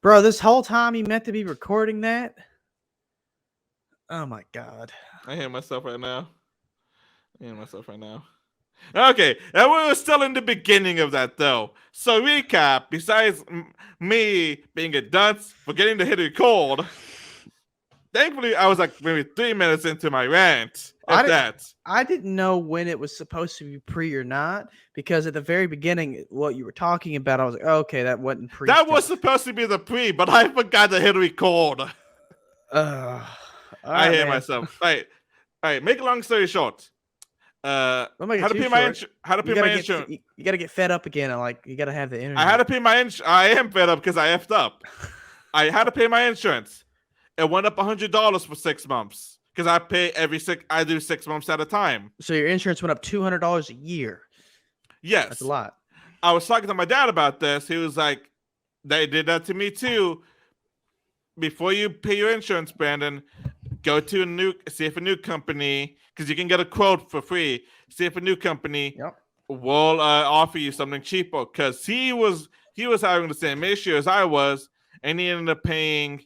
Bro, this whole time you meant to be recording that? Oh my god. I hear myself right now. I hear myself right now. Okay, and we were still in the beginning of that though. So recap. Besides me being a dunce, forgetting to hit record. Thankfully, I was like maybe 3 minutes into my rant. I If didn't that. I didn't know when it was supposed to be pre or not because at the very beginning what you were talking about I was like, oh, "Okay, that wasn't pre That was stuff." supposed to be the pre, but I forgot to hit record. All I right, hear man. myself. All right. Make a long story short. Don't make it How to too pay my short. how to You pay got to my get insurance. you got to get fed up again and like you got to have the I had energy. to pay my insurance. I am fed up because I effed up. I had to pay my insurance. It went up $100 for 6 months because I pay every six. I do 6 months at a time. So your insurance went up $200 a year. That's a Yes, lot. I was talking to my dad about this. He was like, "They did that to me too. Before you pay your insurance, Brandon, go to see if a new company, because you can get a quote for free. See if a new company Yep. will offer you something cheaper. Because he was having the same issue as I was, and he ended up paying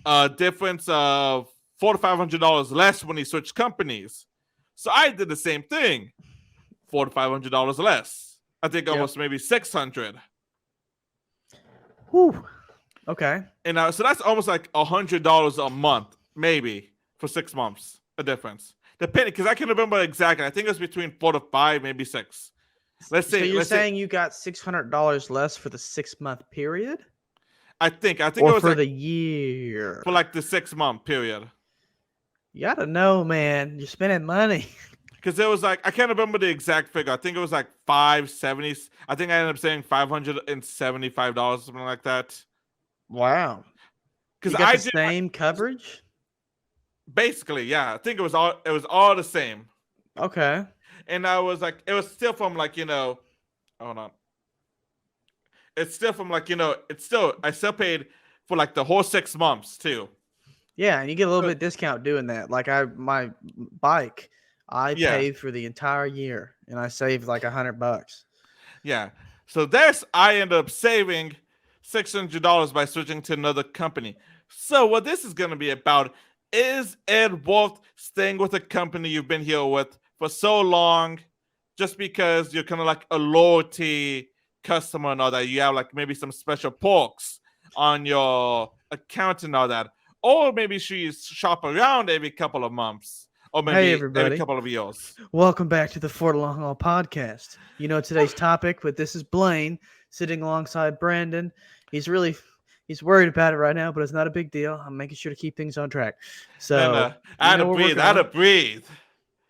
a difference of $400 to $500 less when he switched companies. So I did the same thing, $400 to $500 less. I think Yep. almost maybe 600. Whew. Okay. And so that's almost like $100 a month, maybe for 6 months, a difference. Depending, because I can remember exactly. I think it was between 4 to 5, maybe 6. Let's So say, you're let's say. saying you got $600 less for the 6 month period, I think or it was for like the year? for like the 6 month period. You gotta know, man. You're spending money. Because it was like I can't remember the exact figure. I think it was like 570. I think I ended up saying $575, something like that. Wow. Because You got I the did same coverage? basically, yeah. I think it was all the same. Okay. And I was like, it was still from like hold on. It's still from like it's still I still paid for like the whole 6 months too. Yeah, and you get a little So, bit discount doing that. Like my bike, I yeah, paid for the entire year and I saved like $100. yeah. So I ended up saving $600 by switching to another company. So what this is gonna be about is it worth staying with a company you've been here with for so long, just because you're kind of like a loyalty customer and all that. You have like maybe some special perks on your account and all that, or maybe she's shop around every couple of months, or Hey maybe every everybody. couple of years. Welcome back to the For the Long Haul podcast. You know today's topic, but this is Blaine sitting alongside Brandon. He's really he's worried about it right now, but it's not a big deal. I'm making sure to keep things on track. And So I we had to know where we're breathe. I had going. to breathe.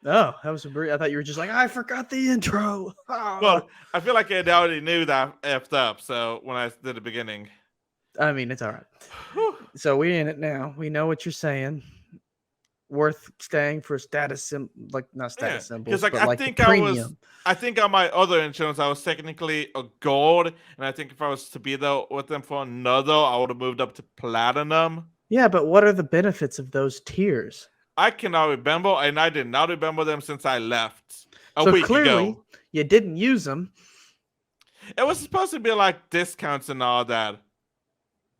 Oh, that was a I thought you were just like, I forgot the intro. Well, I feel like I already knew that effed up. So when I did the beginning, I mean, it's all right. whew, So we're in it now. We know what you're saying. Worth staying for like not yeah, status because symbols, like but like the premium. I think on my other insurance I was technically a gold, and I think if I was to be there with them for another, I would have moved up to platinum. Yeah, but what are the benefits of those tiers? I cannot remember, and I did not remember them since I left a So week clearly, ago. you didn't use them, It was supposed to be like discounts and all that.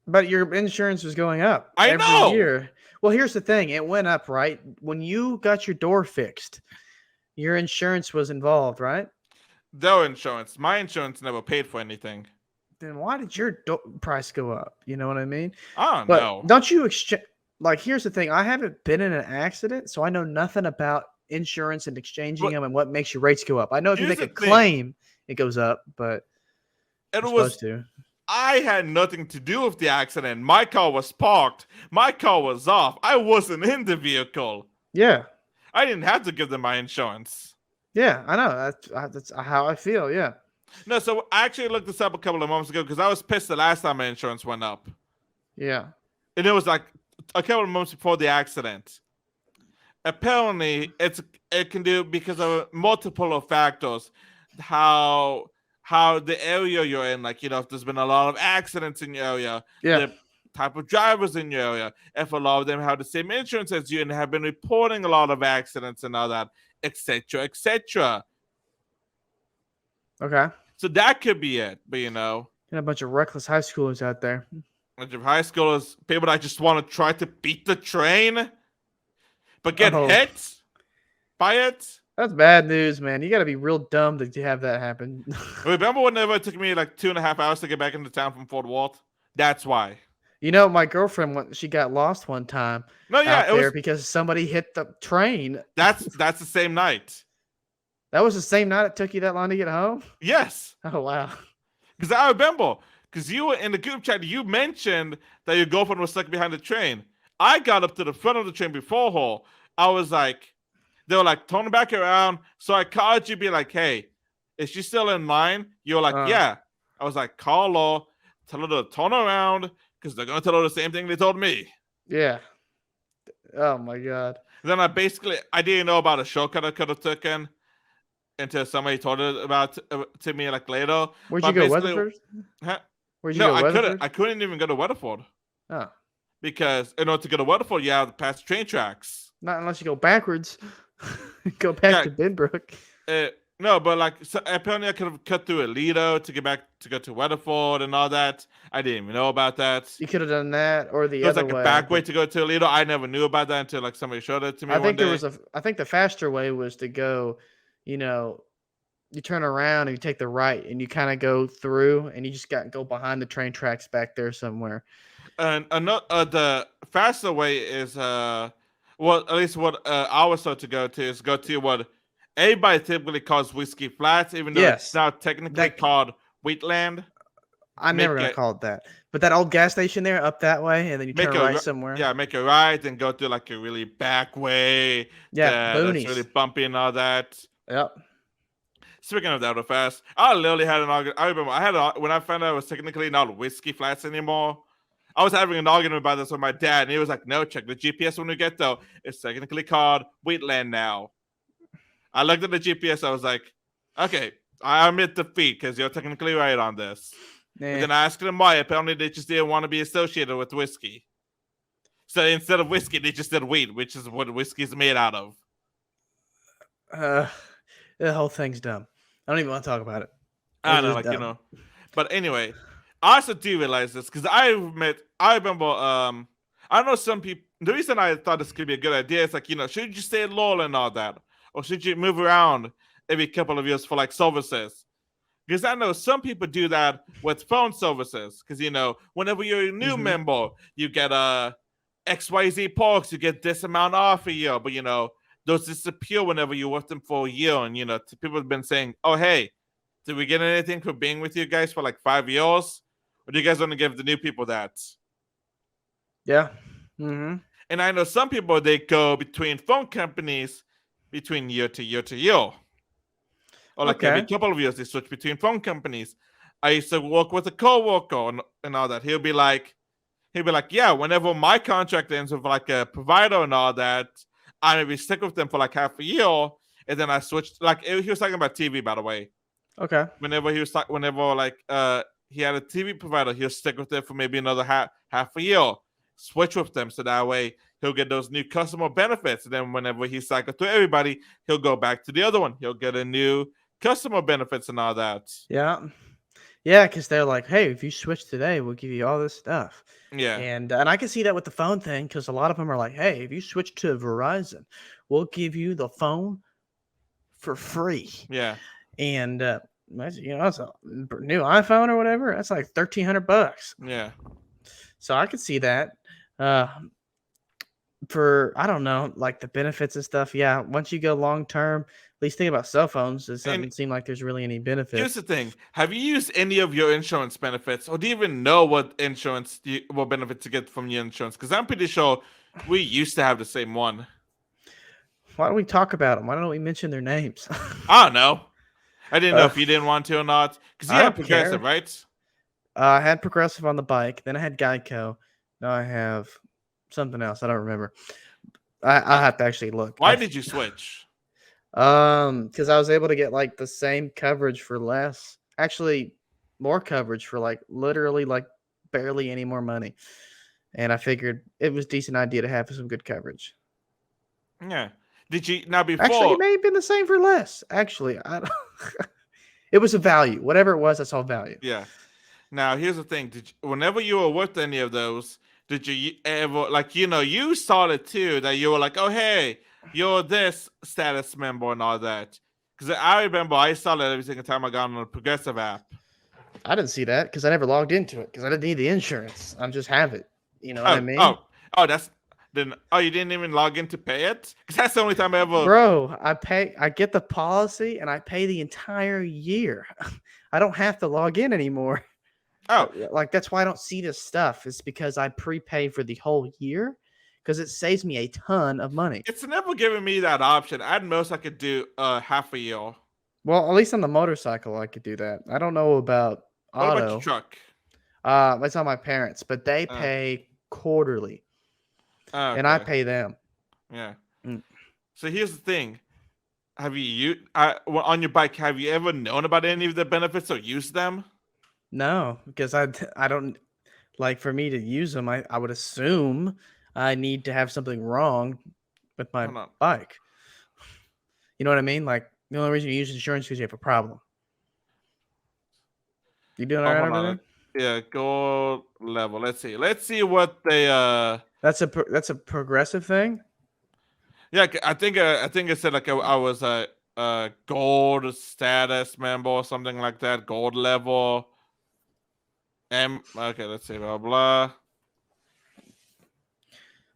but your insurance was going up I every know. year. Well, here's the thing: it went up, right? When you got your door fixed, your insurance was involved, right? Their insurance. My insurance never paid for anything. Then why did your price go up? You know what I mean? I don't But know. don't you exchange? Like, here's the thing: I haven't been in an accident, so I know nothing about insurance and exchanging But them and what makes your rates go up. I know if you here's make the a thing. claim, it goes up, but It you're was supposed to. I had nothing to do with the accident. My car was parked. My car was off. I wasn't in the vehicle. Yeah, I didn't have to give them my insurance. yeah, I know. That's how I feel. Yeah. No, so I actually looked this up a couple of months ago because I was pissed the last time my insurance went up. Yeah. And it was like a couple of months before the accident. Apparently, it can do because of multiple of factors. How the area you're in, like if there's been a lot of accidents in your area, Yeah. the type of drivers in your area, if a lot of them have the same insurance as you and have been reporting a lot of accidents and all that, etc., etc. Okay. So that could be it, but Got a bunch of reckless high schoolers out there. bunch of high schoolers, people that just want to try to beat the train, but get Oh. hit by it. That's bad news, man. You got to be real dumb to have that happen. Remember whenever it took me like 2.5 hours to get back into town from Fort Worth? That's why. You know, my girlfriend, she got lost one time No, yeah, out it there was. because somebody hit the train. That's the same night. That was the same night it took you that long to get home? Yes, Oh, wow. because I remember. Because you were in the group chat, you mentioned that your girlfriend was stuck behind the train. I got up to the front of the train before her. I was like, they were like, turn back around. So I called you, be like, hey, is she still in line? You were like, yeah. I was like, call her, tell her to turn around, because they're going to tell her the same thing they told me. Yeah. Oh, my God. Then I didn't know about a shortcut I could have taken until somebody told it about to me like later. Where'd But you go, basically- Weatherford? Huh? Where'd you No, go, I Weatherford? couldn't even go to Weatherford. Oh. Because in order to go to Weatherford, you have to pass train tracks. Not unless you go backwards. Go back Yeah. to Benbrook. No, but like so apparently I could have cut through Aledo to go to Weatherford and all that. I didn't even know about that. You could have done that or the There's other like way. a back way to go to Aledo. I never knew about that until like somebody showed it to me I one think day. I think the faster way was to go, you turn around and you take the right and you kind of go through and you just go behind the train tracks back there somewhere. And the faster way is at least what I was taught to go to is go to what everybody typically calls Whiskey Flats, even though it's Yes. now technically called Wheatland. I'm never gonna call it that. But that old gas station there, up that way, and then you turn right somewhere. Yeah, make a right and go through like a really back way. Yeah, that's boonies. really bumpy and all that. Yep. Speaking of that, real fast, I literally had an argument. I remember when I found out it was technically not Whiskey Flats anymore. I was having an argument about this with my dad, and he was like, "No, check the GPS when we get there. It's technically called Wheatland now." I looked at the GPS. I was like, "Okay, I admit defeat because you're technically right on this." And then I asked them why. Apparently, they just didn't want to be associated with whiskey. So instead of whiskey, they just did wheat, which is what whiskey is made out of. The whole thing's dumb. I don't even want to talk about it. I know, like dumb. But anyway, I also do realize this because I remember, I know some people. The reason I thought this could be a good idea is like, should you stay loyal and all that, or should you move around every couple of years for like services? Because I know some people do that with phone services. Because whenever you're a new member, you get XYZ perks, you get this amount off a year, but those disappear whenever you're with them for a year. And people have been saying, "Oh, hey, did we get anything for being with you guys for like 5 years? Or do you guys want to give the new people that?" Yeah. Mm-hmm. And I know some people, they go between phone companies between year to year to year. Or like every couple of years, they switch between phone companies. I used to work with a coworker and all that. He'll be like, yeah, whenever my contract ends with like a provider and all that, I maybe stick with them for like half a year. And then I switched, like he was talking about TV, by the way. Okay. Whenever he had a TV provider, he'll stick with it for maybe another half a year. Switch with them so that way he'll get those new customer benefits. And then whenever he cycles to everybody, he'll go back to the other one. He'll get a new customer benefits and all that. Yeah. Yeah, because they're like, hey, if you switch today, we'll give you all this stuff. Yeah. And I can see that with the phone thing because a lot of them are like, hey, if you switch to Verizon, we'll give you the phone for free. Yeah. And that's a new iPhone or whatever. That's like $1,300. Yeah. So I could see that. For I don't know, like the benefits and stuff. Yeah, once you go long term, at least think about cell phones. It doesn't seem like there's really any benefits. Here's the thing: have you used any of your insurance benefits, or do you even know what benefits you get from your insurance? Because I'm pretty sure we used to have the same one. Why don't we talk about them? Why don't we mention their names? I don't know. I didn't know if you didn't want to or not. Because you had Progressive, right? I had Progressive on the bike. Then I had Geico. Now I have something else. I don't remember. I have to actually look. Why did you switch? Because I was able to get like the same coverage for less. Actually, more coverage for like literally like barely any more money. And I figured it was a decent idea to have some good coverage. Yeah. Did you now before? Actually, it may have been the same for less. Actually, I don't. It was a value. Whatever it was, that's all value. Yeah. Now, here's the thing: whenever you were with any of those, did you ever like you saw it too that you were like, oh hey, you're this status member and all that? Because I remember I saw that every single time I got on the Progressive app. I didn't see that because I never logged into it because I didn't need the insurance. I just have it. You know what I Oh, mean? oh, that's then. Oh, you didn't even log in to pay it? Because that's the only time I ever. Bro, I get the policy and I pay the entire year. I don't have to log in anymore. Oh, Like that's why I don't see this stuff. It's because I prepay for the whole year because it saves me a ton of money. it's never given me that option. At most, I could do half a year. Well, at least on the motorcycle I could do that. I don't know about What about your auto. truck? That's on my parents, but they pay quarterly and I Okay. pay them. Yeah. Mm. So here's the thing: have well, on your bike? Have you ever known about any of the benefits or used them? No, because I don't like for me to use them. I would assume I need to have something wrong with my Hold on. bike. You know what I mean? Like the only reason you use insurance because you have a problem. You doing all right Hold over on. there? Yeah, gold level. Let's see. Let's see what they That's a progressive thing. Yeah, I think it said like I was a gold status member or something like that. Gold level. Okay, let's see. Blah blah.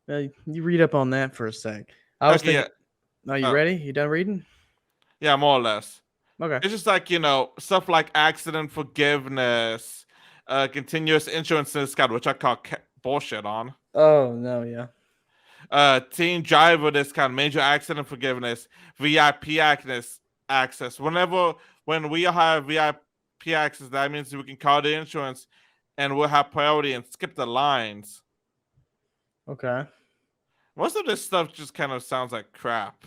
You read up on that for a sec. I was Okay, thinking. Are you Oh. ready? You done reading? Yeah, more or less. Okay. It's just like stuff like accident forgiveness, continuous insurance discount, which I call bullshit on. Oh no, yeah. Teen driver discount, major accident forgiveness, VIP access. When we have VIP access, that means we can call the insurance and we'll have priority and skip the lines. Okay. Most of this stuff just kind of sounds like crap.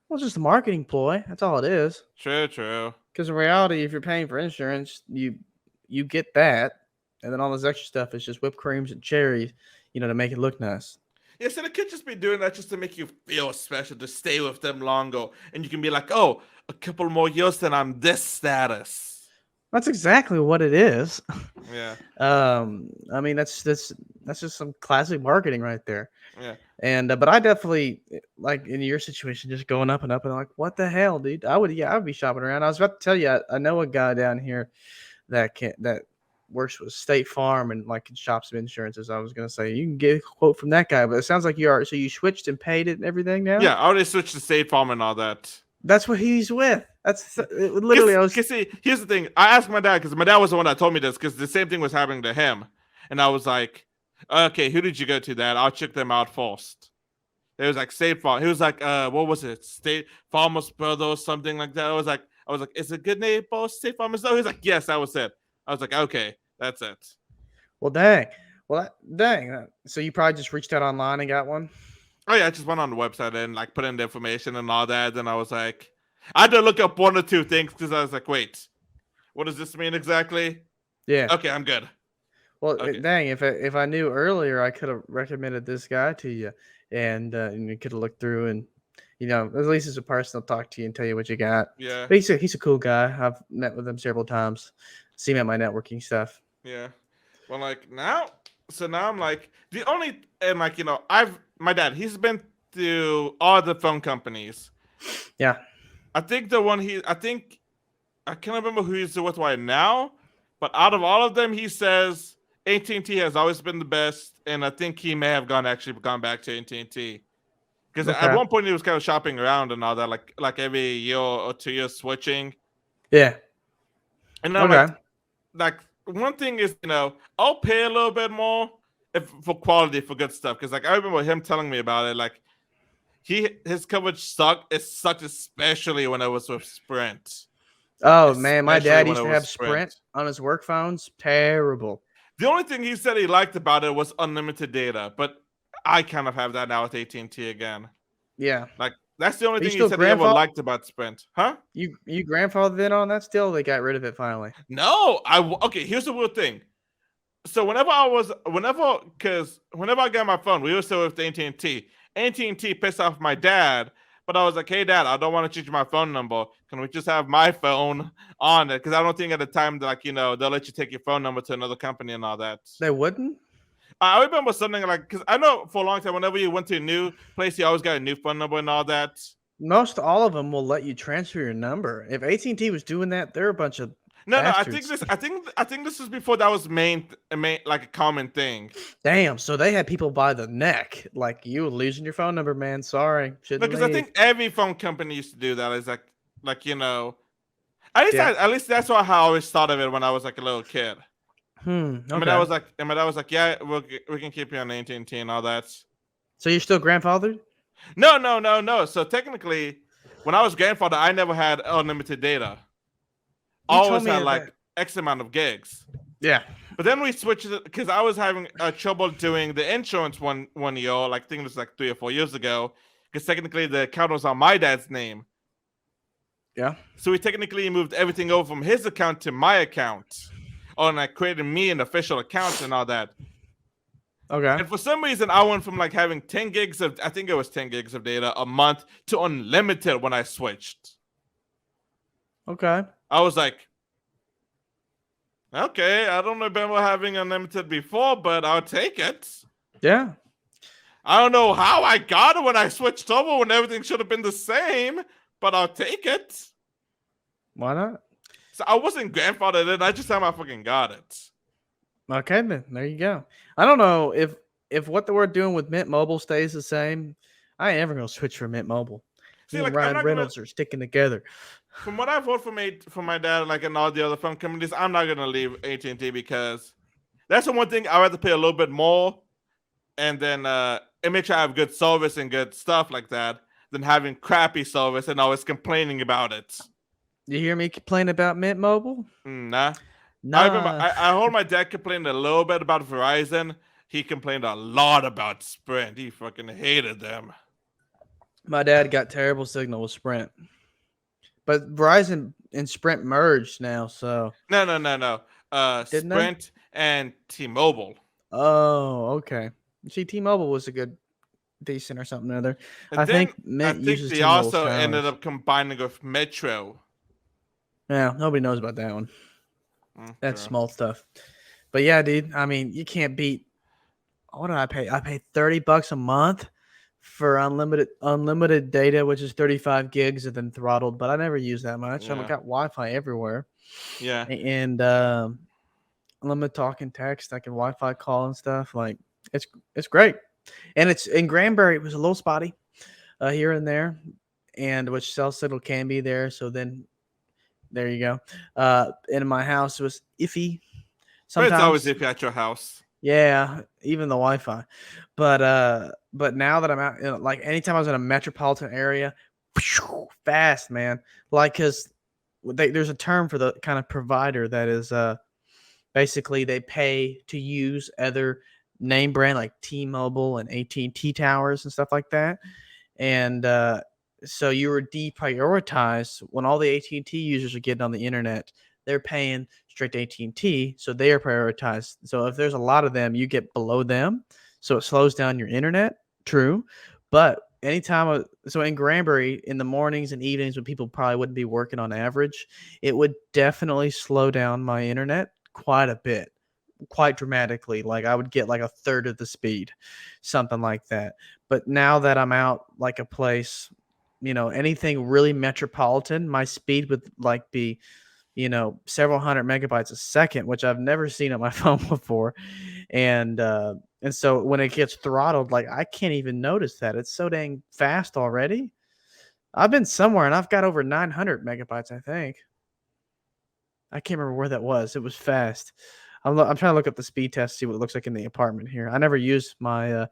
Well, it's just a marketing ploy. That's all it is. True. Because in reality, if you're paying for insurance, you get that, and then all this extra stuff is just whipped creams and cherries, to make it look nice. Yeah, so they could just be doing that just to make you feel special, to stay with them longer. And you can be like, oh, a couple more years, then I'm this status. That's exactly what it is. Yeah. I mean that's just some classic marketing right there. Yeah. And but I definitely like in your situation, just going up and up and I'm like, what the hell, dude? I would be shopping around. I was about to tell you, I know a guy down here that works with State Farm and like can shop some insurances. I was gonna say you can get a quote from that guy, but it sounds like so you switched and paid it and everything now. Yeah, I already switched to State Farm and all that. That's what he's with. That's literally. See, here's the thing. I asked my dad because my dad was the one that told me this because the same thing was happening to him, and I was like, "Okay, who did you go to, Dad? I'll check them out first." It was like State Farm. He was like, what was it? State Farmers Brothers, something like that. I was like, is it good name, boss? State Farmers? He was like, yes, that was it. I was like, okay, that's it. Well, dang. Dang. So you probably just reached out online and got one. Oh yeah, I just went on the website and like put in the information and all that. And I was like, I had to look up one or two things because I was like, wait, what does this mean exactly? Yeah. Okay, I'm good. Well, Okay. dang, if I knew earlier, I could have recommended this guy to you, and you could have looked through and at least as a person, will talk to you and tell you what you got. Yeah. But he's a cool guy. I've met with him several times. See him at my networking stuff. Yeah. Well, like now I'm like my dad, he's been to all the phone companies. Yeah. I think I can't remember who he's with right now, but out of all of them, he says AT&T has always been the best, and I think he may have gone back to AT&T because at one point he was kind of shopping around and all that, like every year or 2 years switching. Yeah. And I'm like one thing is, I'll pay a little bit more for quality for good stuff because like I remember him telling me about it, like his coverage sucked. It sucked especially when it was with Sprint. Oh man, my dad used to have Sprint on his work phones. Terrible. The only thing he said he liked about it was unlimited data, but I kind of have that now with AT&T again. Yeah, like that's the only thing he said he ever liked about Sprint. Huh? You grandfathered in on that still? They got rid of it finally. No, okay. Here's the weird thing. So whenever I got my phone, we were still with AT&T. AT&T pissed off my dad But I was like, hey, Dad, I don't want to change my phone number. Can we just have my phone on it? Because I don't think at the time, like, they'll let you take your phone number to another company and all that. They wouldn't? I remember something like, because I know for a long time, whenever you went to a new place, you always got a new phone number and all that. Most all of them will let you transfer your number. If AT&T was doing that, they're a bunch of No, bastards. I think this is before that was main like a common thing. Damn, so they had people by the neck. Like, you were losing your phone number, man. Sorry. Shouldn't Because I think every phone company used to do that. It's like at least that's how I always thought of it when I was like a little kid. Okay. And my dad was like, yeah, we can keep you on AT&T and all that. So you're still grandfathered? No. So technically, when I was grandfather, I never had unlimited data. You told Always me had that- like X amount of gigs. Yeah. But then we switched it because I was having trouble doing the insurance one year. Like I think it was like 3 or 4 years ago. Because technically the account was on my dad's name. Yeah. So we technically moved everything over from his account to my account. Oh, and I created me an official account and all that. Okay. And for some reason, I went from like having 10 gigs of, I think it was 10 gigs of data a month to unlimited when I switched. Okay. I was like, okay, I don't remember having unlimited before, but I'll take it. Yeah. I don't know how I got it when I switched over when everything should have been the same, but I'll take it. Why not? So I wasn't grandfathered in, I just somehow fucking got it. Okay, then there you go. I don't know if what we're doing with Mint Mobile stays the same. I ain't ever gonna switch from Mint Mobile. See, Me like, and I'm Ryan not Reynolds are sticking together. From what I've heard from my dad, like and all the other phone companies, I'm not gonna leave AT&T because that's the one thing I'd rather pay a little bit more, and then and make sure I have good service and good stuff like that, than having crappy service and always complaining about it. You hear me complain about Mint Mobile? Nah. Nah. I remember I heard my dad complain a little bit about Verizon. He complained a lot about Sprint. He fucking hated them. My dad got terrible signal with Sprint. But Verizon and Sprint merged now, so No. Didn't they? Sprint and T-Mobile. oh, okay. See, T-Mobile was a good decent or something or other. And I then think Mint they uses T-Mobile's also ended towers. up combining with Metro. Yeah, nobody knows about that one. That's Okay. small stuff. But yeah, dude, I mean, you can't beat what did I pay? I paid $30 a month for unlimited data, which is 35 gigs and then throttled, but I never use that much. I've Yeah. got Wi-Fi everywhere. Yeah. And unlimited talk and text. I can Wi-Fi call and stuff. Like it's great. And it's in Granbury, it was a little spotty here and there, and which cell signal can be there. So then there you go. In my house it was iffy. But it's always Sometimes iffy at your house. yeah, even the Wi-Fi. But now that I'm out, like anytime I was in a metropolitan area, fast, man. Like, cause there's a term for the kind of provider that is basically they pay to use other name brand like T-Mobile and AT&T towers and stuff like that, and so you were deprioritized when all the AT&T users are getting on the internet. They're paying straight to AT&T, so they are prioritized. So if there's a lot of them, you get below them, so it slows down your internet. True, but anytime, so in Granbury, in the mornings and evenings when people probably wouldn't be working on average, it would definitely slow down my internet quite a bit, quite dramatically. Like I would get like a third of the speed, something like that. But now that I'm out like a place, anything really metropolitan, my speed would like be several hundred megabytes a second, which I've never seen on my phone before. And so when it gets throttled, like I can't even notice that. It's so dang fast already. I've been somewhere and I've got over 900 megabytes, I think. I can't remember where that was. It was fast. I'm trying to look up the speed test, see what it looks like in the apartment here. I never use my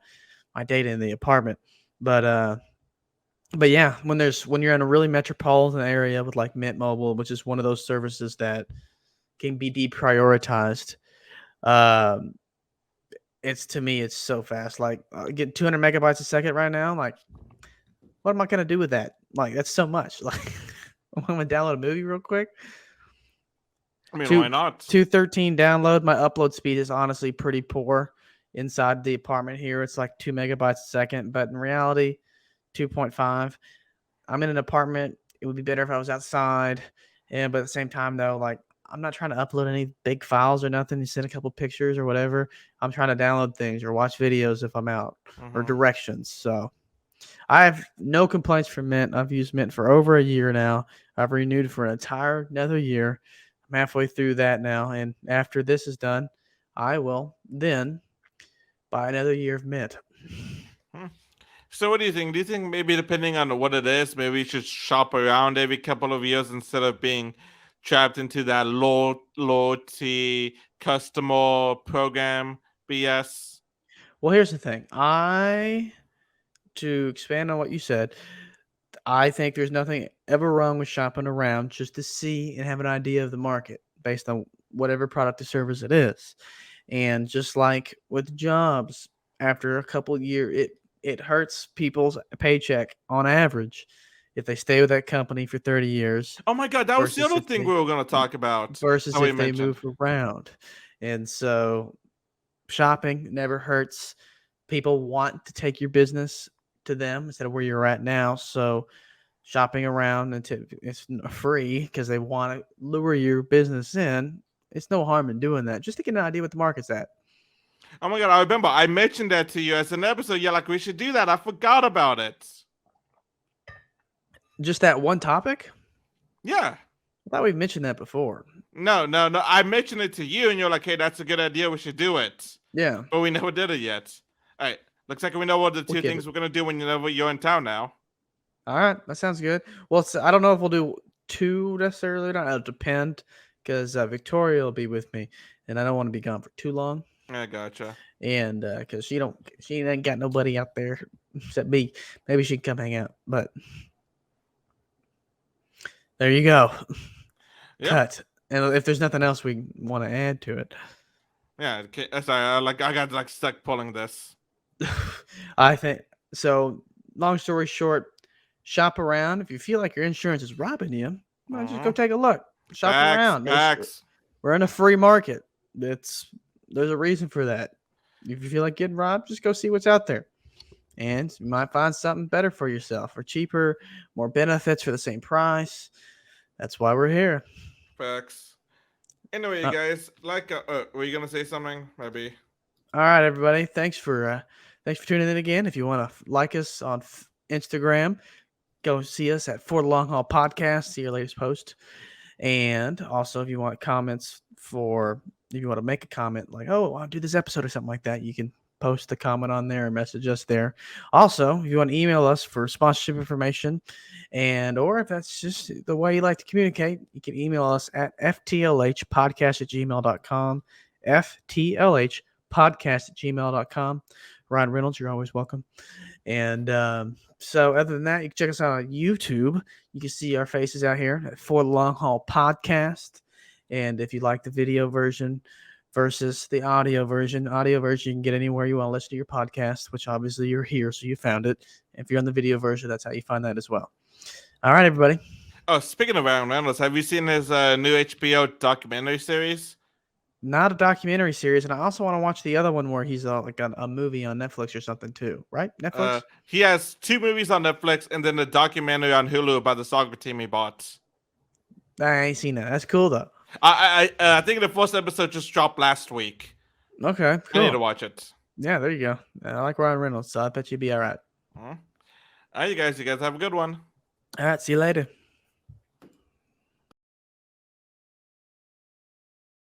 my data in the apartment, but yeah, when you're in a really metropolitan area with like Mint Mobile, which is one of those services that can be deprioritized, it's to me it's so fast. Like I get 200 megabytes a second right now. Like, what am I gonna do with that? Like that's so much. Like, I'm gonna download a movie real quick. I mean, why not? 213 download. My upload speed is honestly pretty poor inside the apartment here. It's like 2 megabytes a second, but in reality, 2.5. I'm in an apartment. It would be better if I was outside. And but at the same time, though, like I'm not trying to upload any big files or nothing. You send a couple pictures or whatever. I'm trying to download things or watch videos if I'm out or Mhm. directions. So I have no complaints from Mint. I've used Mint for over a year now. I've renewed for an entire another year. I'm halfway through that now, and after this is done, I will then buy another year of Mint. Hmm. So what do you think? Do you think maybe depending on what it is, maybe you should shop around every couple of years instead of being trapped into that loyalty customer program BS? Well, here's the thing. To expand on what you said, I think there's nothing ever wrong with shopping around just to see and have an idea of the market based on whatever product or service it is. And just like with jobs, after a couple of years, it hurts people's paycheck on average if they stay with that company for 30 years Oh my god, that was the versus other if thing they we were going to talk about versus that we if they mentioned. move around. And so shopping never hurts. People want to take your business to them instead of where you're at now. So shopping around it's free because they want to lure your business in. It's no harm in doing that just to get an idea what the market's at. Oh my god, I remember I mentioned that to you as an episode. You're like, we should do that. I forgot about it. Just that one topic? Yeah. I thought we've mentioned that before. No. I mentioned it to you, and you're like, hey, that's a good idea. We should do it. Yeah. But we never did it yet. All right. Looks like we know what the We'll two get things it. we're going to do when you're in town now. All right. That sounds good. Well, I don't know if we'll do two necessarily. It'll depend because Victoria will be with me and I don't want to be gone for too long. I gotcha. And because she ain't got nobody out there except me. Maybe she can come hang out. But there you go. Yep. Cut. And if there's nothing else we want to add to it, Yeah. Okay. Sorry. I got stuck pulling this. I think so. Long story short, shop around. If you feel like your insurance is robbing you, well, just go take a look. Shop around. Facts. We're in a free market. There's a reason for that. If you feel like getting robbed, just go see what's out there. And you might find something better for yourself or cheaper, more benefits for the same price. That's why we're here. Facts. Anyway, guys, were you gonna say something? Maybe. All right, everybody. Thanks for tuning in again. If you want to like us on Instagram, go see us at For the Long Haul Podcast. See your latest post. And also, if you want comments if you want to make a comment like, oh, I want to do this episode or something like that, you can post the comment on there or message us there. Also, if you want to email us for sponsorship information or if that's just the way you like to communicate, you can email us at ftlhpodcast@gmail.com, ftlhpodcast@gmail.com. Ryan Reynolds, you're always welcome. And so other than that, you can check us out on YouTube. You can see our faces out here For the Long Haul Podcast. And if you like the video version versus the audio version you can get anywhere you want to listen to your podcast, which obviously you're here, so you found it. If you're on the video version, that's how you find that as well. All right, everybody. Oh, speaking of Ryan Reynolds, have you seen his new HBO documentary series? Not a documentary series, and I also want to watch the other one where he's like a movie on Netflix or something too, right? Netflix? He has 2 movies on Netflix and then a documentary on Hulu about the soccer team he bought. I ain't seen that. That's cool, though. I think the first episode just dropped last week. Okay, cool. I need to watch it. Yeah, there you go. I like Ryan Reynolds, so I bet you'd be all right. All right, you guys have a good one. All right, see you later.